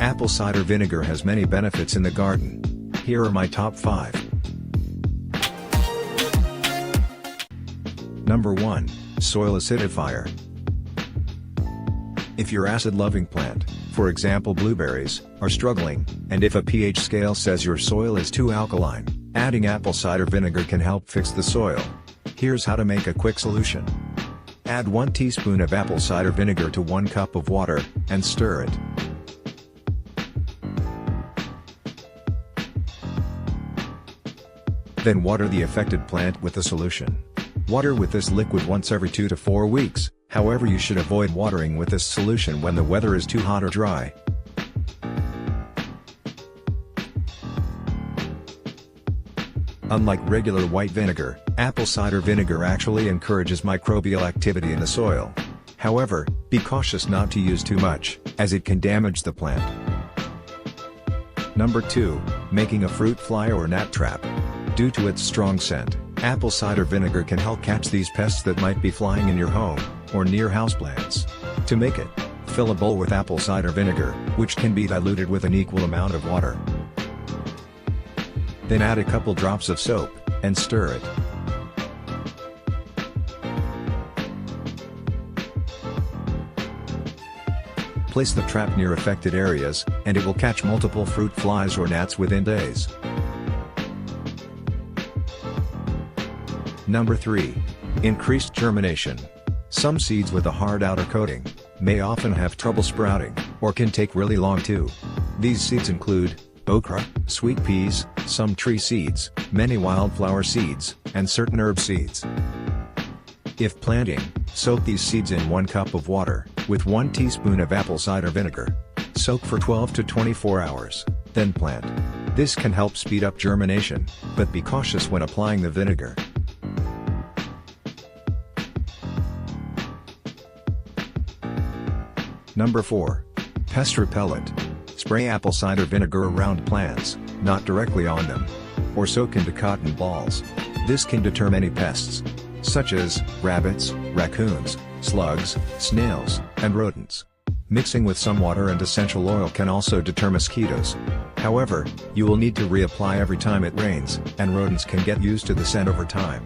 Apple cider vinegar has many benefits in the garden. Here are my top 5. Number 1. Soil Acidifier. If your acid-loving plant, for example blueberries, are struggling, and if a pH scale says your soil is too alkaline, adding apple cider vinegar can help fix the soil. Here's how to make a quick solution. Add 1 teaspoon of apple cider vinegar to 1 cup of water, and stir it. Then water the affected plant with the solution. Water with this liquid once every 2 to 4 weeks, however you should avoid watering with this solution when the weather is too hot or dry. Unlike regular white vinegar, apple cider vinegar actually encourages microbial activity in the soil. However, be cautious not to use too much, as it can damage the plant. Number 2. Making a fruit fly or gnat trap. Due to its strong scent, apple cider vinegar can help catch these pests that might be flying in your home, or near houseplants. To make it, fill a bowl with apple cider vinegar, which can be diluted with an equal amount of water. Then add a couple drops of soap, and stir it. Place the trap near affected areas, and it will catch multiple fruit flies or gnats within days. Number 3. Increased germination. Some seeds with a hard outer coating may often have trouble sprouting, or can take really long too. These seeds include okra, sweet peas, some tree seeds, many wildflower seeds, and certain herb seeds. If planting, soak these seeds in 1 cup of water, with 1 teaspoon of apple cider vinegar. Soak for 12 to 24 hours, then plant. This can help speed up germination, but be cautious when applying the vinegar. Number 4. Pest repellent. Spray apple cider vinegar around plants, not directly on them. Or soak into cotton balls. This can deter many pests, such as rabbits, raccoons, slugs, snails, and rodents. Mixing with some water and essential oil can also deter mosquitoes. However, you will need to reapply every time it rains, and rodents can get used to the scent over time.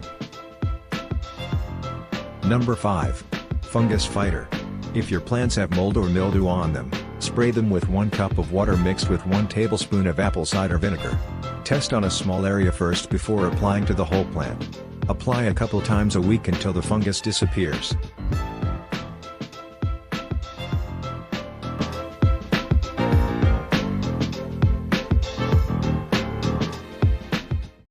Number 5. Fungus fighter. If your plants have mold or mildew on them, spray them with 1 cup of water mixed with 1 tablespoon of apple cider vinegar. Test on a small area first before applying to the whole plant. Apply a couple times a week until the fungus disappears.